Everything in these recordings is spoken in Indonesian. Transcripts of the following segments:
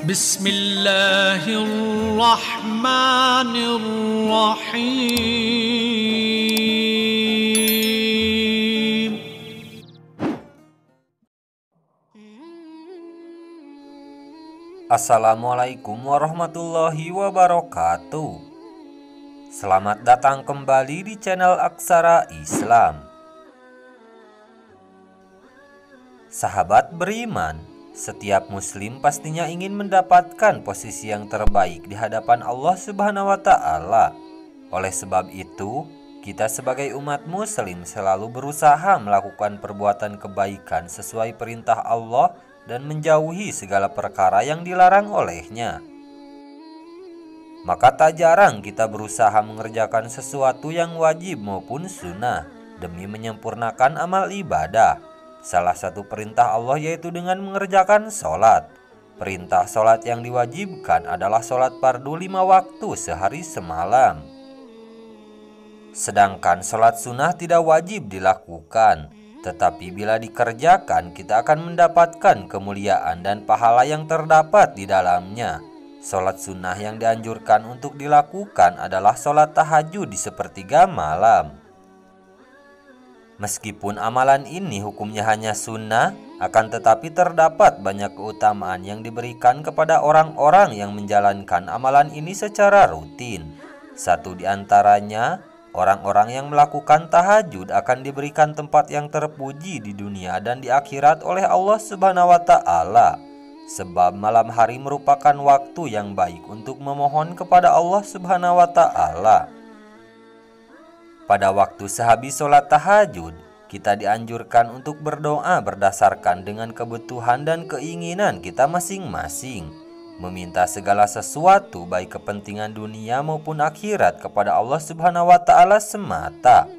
Bismillahirrahmanirrahim. Assalamualaikum warahmatullahi wabarakatuh. Selamat datang kembali di channel Aksara Islam. Sahabat beriman, setiap muslim pastinya ingin mendapatkan posisi yang terbaik di hadapan Allah Subhanahu wa Ta'ala. Oleh sebab itu, kita sebagai umat muslim selalu berusaha melakukan perbuatan kebaikan sesuai perintah Allah dan menjauhi segala perkara yang dilarang olehnya. Maka tak jarang kita berusaha mengerjakan sesuatu yang wajib maupun sunnah demi menyempurnakan amal ibadah. Salah satu perintah Allah yaitu dengan mengerjakan sholat. Perintah sholat yang diwajibkan adalah sholat fardu 5 waktu sehari semalam. Sedangkan sholat sunnah tidak wajib dilakukan. Tetapi bila dikerjakan, kita akan mendapatkan kemuliaan dan pahala yang terdapat di dalamnya. Sholat sunnah yang dianjurkan untuk dilakukan adalah sholat tahajud di sepertiga malam. Meskipun amalan ini hukumnya hanya sunnah, akan tetapi terdapat banyak keutamaan yang diberikan kepada orang-orang yang menjalankan amalan ini secara rutin. Satu di antaranya, orang-orang yang melakukan tahajud akan diberikan tempat yang terpuji di dunia dan di akhirat oleh Allah Subhanahu wa Ta'ala. Sebab malam hari merupakan waktu yang baik untuk memohon kepada Allah Subhanahu wa Ta'ala. Pada waktu sehabis sholat tahajud, kita dianjurkan untuk berdoa berdasarkan dengan kebutuhan dan keinginan kita masing-masing. Meminta segala sesuatu baik kepentingan dunia maupun akhirat kepada Allah Subhanahu wa Ta'ala semata.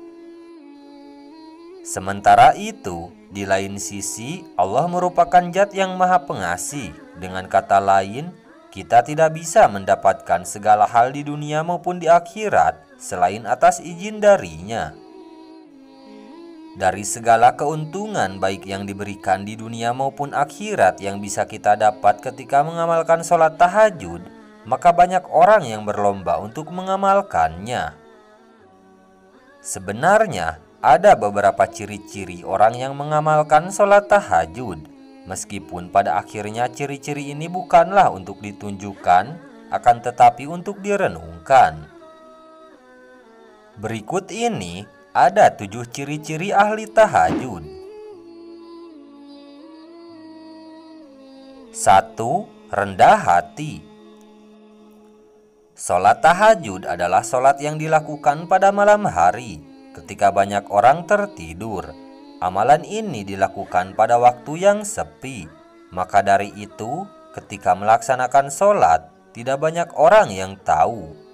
Sementara itu, di lain sisi Allah merupakan Zat yang Maha Pengasih. Dengan kata lain, kita tidak bisa mendapatkan segala hal di dunia maupun di akhirat selain atas izin darinya. Dari segala keuntungan baik yang diberikan di dunia maupun akhirat yang bisa kita dapat ketika mengamalkan sholat tahajud, maka banyak orang yang berlomba untuk mengamalkannya. Sebenarnya, ada beberapa ciri-ciri orang yang mengamalkan sholat tahajud. Meskipun pada akhirnya ciri-ciri ini bukanlah untuk ditunjukkan, akan tetapi untuk direnungkan. Berikut ini ada 7 ciri-ciri ahli tahajud. 1. Rendah hati. Sholat tahajud adalah sholat yang dilakukan pada malam hari ketika banyak orang tertidur. Amalan ini dilakukan pada waktu yang sepi. Maka dari itu, ketika melaksanakan sholat, tidak banyak orang yang tahu.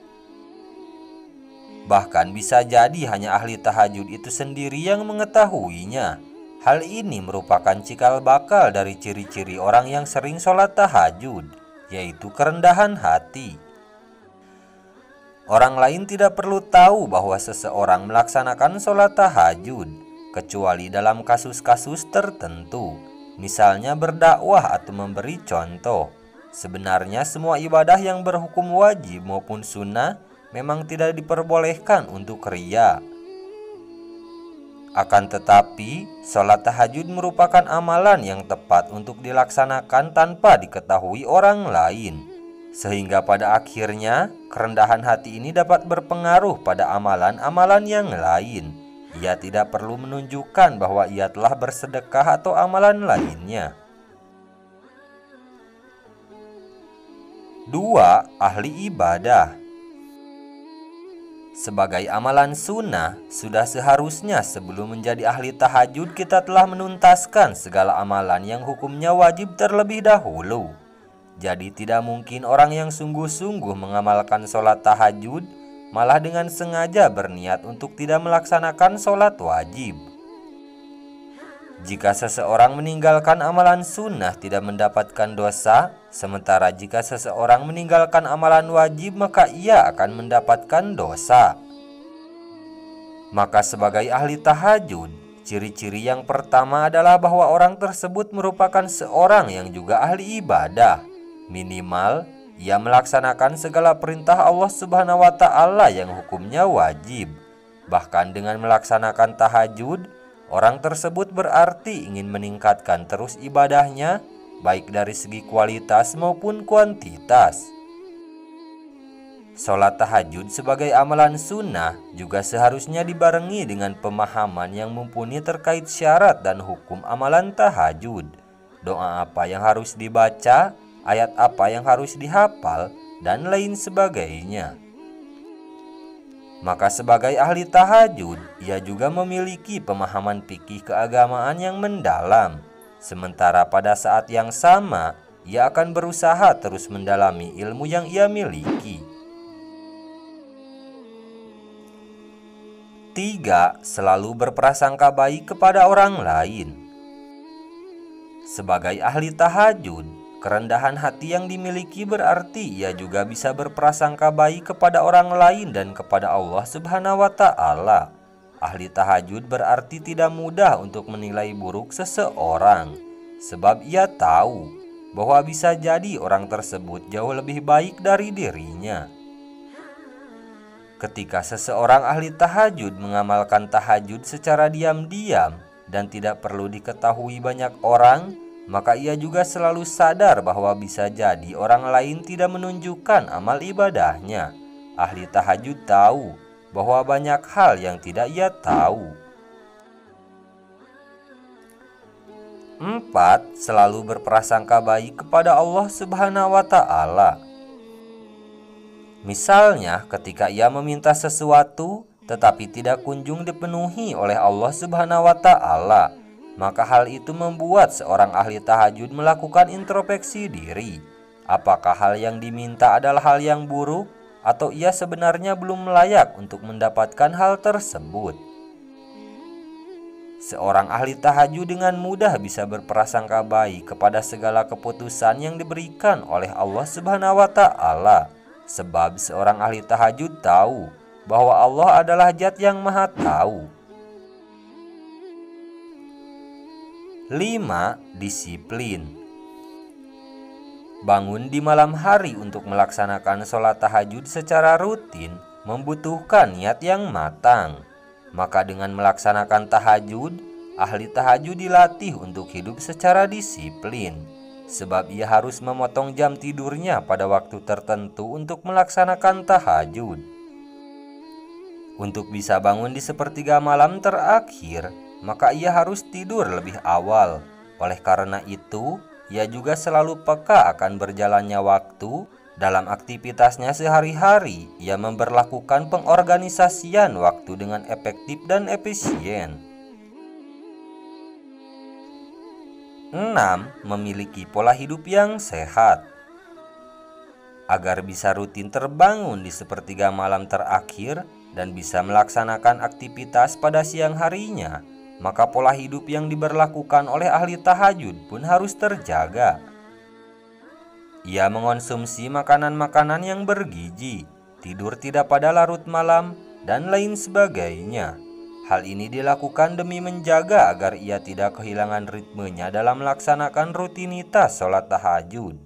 Bahkan bisa jadi hanya ahli tahajud itu sendiri yang mengetahuinya. Hal ini merupakan cikal bakal dari ciri-ciri orang yang sering sholat tahajud, yaitu kerendahan hati. Orang lain tidak perlu tahu bahwa seseorang melaksanakan sholat tahajud, kecuali dalam kasus-kasus tertentu, misalnya berdakwah atau memberi contoh. Sebenarnya semua ibadah yang berhukum wajib maupun sunnah memang tidak diperbolehkan untuk riya. Akan tetapi, sholat tahajud merupakan amalan yang tepat untuk dilaksanakan tanpa diketahui orang lain. Sehingga pada akhirnya, kerendahan hati ini dapat berpengaruh pada amalan-amalan yang lain. Ia tidak perlu menunjukkan bahwa ia telah bersedekah atau amalan lainnya. 2. Ahli ibadah. Sebagai amalan sunnah, sudah seharusnya sebelum menjadi ahli tahajud kita telah menuntaskan segala amalan yang hukumnya wajib terlebih dahulu. Jadi tidak mungkin orang yang sungguh-sungguh mengamalkan sholat tahajud malah dengan sengaja berniat untuk tidak melaksanakan sholat wajib. Jika seseorang meninggalkan amalan sunnah tidak mendapatkan dosa, sementara jika seseorang meninggalkan amalan wajib maka ia akan mendapatkan dosa. Maka sebagai ahli tahajud, ciri-ciri yang pertama adalah bahwa orang tersebut merupakan seorang yang juga ahli ibadah. Minimal, ia melaksanakan segala perintah Allah Subhanahu wa Ta'ala yang hukumnya wajib. Bahkan dengan melaksanakan tahajud, orang tersebut berarti ingin meningkatkan terus ibadahnya, baik dari segi kualitas maupun kuantitas. Sholat tahajud sebagai amalan sunnah juga seharusnya dibarengi dengan pemahaman yang mumpuni terkait syarat dan hukum amalan tahajud. Doa apa yang harus dibaca, ayat apa yang harus dihafal, dan lain sebagainya. Maka sebagai ahli tahajud, ia juga memiliki pemahaman fikih keagamaan yang mendalam. Sementara pada saat yang sama, ia akan berusaha terus mendalami ilmu yang ia miliki. 3. Selalu berprasangka baik kepada orang lain. Sebagai ahli tahajud, kerendahan hati yang dimiliki berarti ia juga bisa berprasangka baik kepada orang lain dan kepada Allah Subhanahu wa Ta'ala. Ahli tahajud berarti tidak mudah untuk menilai buruk seseorang, sebab ia tahu bahwa bisa jadi orang tersebut jauh lebih baik dari dirinya. Ketika seseorang ahli tahajud mengamalkan tahajud secara diam-diam dan tidak perlu diketahui banyak orang, maka ia juga selalu sadar bahwa bisa jadi orang lain tidak menunjukkan amal ibadahnya. Ahli tahajud tahu bahwa banyak hal yang tidak ia tahu. 4. Selalu berprasangka baik kepada Allah Subhanahu wa Ta'ala. Misalnya, ketika ia meminta sesuatu tetapi tidak kunjung dipenuhi oleh Allah Subhanahu wa Ta'ala, maka hal itu membuat seorang ahli tahajud melakukan introspeksi diri. Apakah hal yang diminta adalah hal yang buruk, atau ia sebenarnya belum layak untuk mendapatkan hal tersebut? Seorang ahli tahajud dengan mudah bisa berprasangka baik kepada segala keputusan yang diberikan oleh Allah Subhanahu wa Ta'ala. Sebab seorang ahli tahajud tahu bahwa Allah adalah Zat yang Maha Tahu. 5. Disiplin. Bangun di malam hari untuk melaksanakan sholat tahajud secara rutin membutuhkan niat yang matang. Maka dengan melaksanakan tahajud, ahli tahajud dilatih untuk hidup secara disiplin. Sebab ia harus memotong jam tidurnya pada waktu tertentu untuk melaksanakan tahajud. Untuk bisa bangun di sepertiga malam terakhir, maka ia harus tidur lebih awal. Oleh karena itu, ia juga selalu peka akan berjalannya waktu. Dalam aktivitasnya sehari-hari, ia memberlakukan pengorganisasian waktu dengan efektif dan efisien. 6. Memiliki pola hidup yang sehat. Agar bisa rutin terbangun di sepertiga malam terakhir dan bisa melaksanakan aktivitas pada siang harinya, maka pola hidup yang diberlakukan oleh ahli tahajud pun harus terjaga. Ia mengonsumsi makanan-makanan yang bergizi, tidur tidak pada larut malam, dan lain sebagainya. Hal ini dilakukan demi menjaga agar ia tidak kehilangan ritmenya dalam melaksanakan rutinitas sholat tahajud.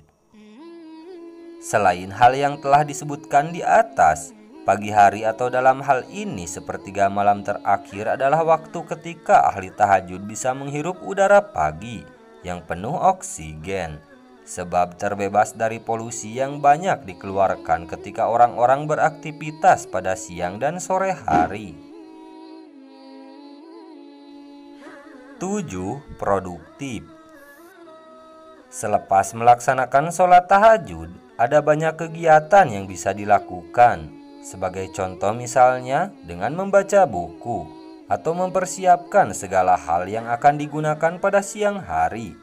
Selain hal yang telah disebutkan di atas, pagi hari atau dalam hal ini sepertiga malam terakhir adalah waktu ketika ahli tahajud bisa menghirup udara pagi yang penuh oksigen, sebab terbebas dari polusi yang banyak dikeluarkan ketika orang-orang beraktivitas pada siang dan sore hari. 7. Produktif. Selepas melaksanakan sholat tahajud, ada banyak kegiatan yang bisa dilakukan. Sebagai contoh misalnya dengan membaca buku atau mempersiapkan segala hal yang akan digunakan pada siang hari.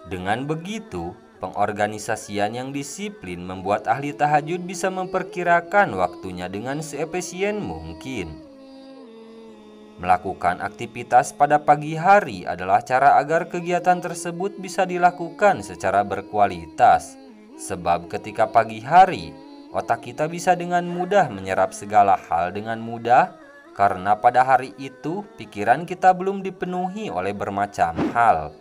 Dengan begitu, pengorganisasian yang disiplin membuat ahli tahajud bisa memperkirakan waktunya dengan seefisien mungkin. Melakukan aktivitas pada pagi hari adalah cara agar kegiatan tersebut bisa dilakukan secara berkualitas. Sebab ketika pagi hari, otak kita bisa dengan mudah menyerap segala hal dengan mudah, karena pada hari itu pikiran kita belum dipenuhi oleh bermacam hal.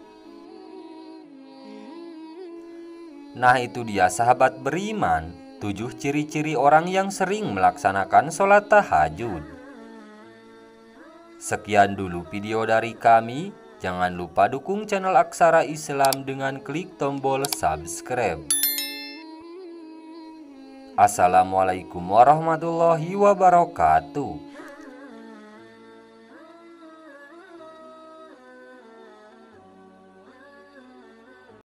Nah, itu dia sahabat beriman, 7 ciri-ciri orang yang sering melaksanakan sholat tahajud. Sekian dulu video dari kami. Jangan lupa dukung channel Aksara Islam dengan klik tombol subscribe. Assalamualaikum warahmatullahi wabarakatuh.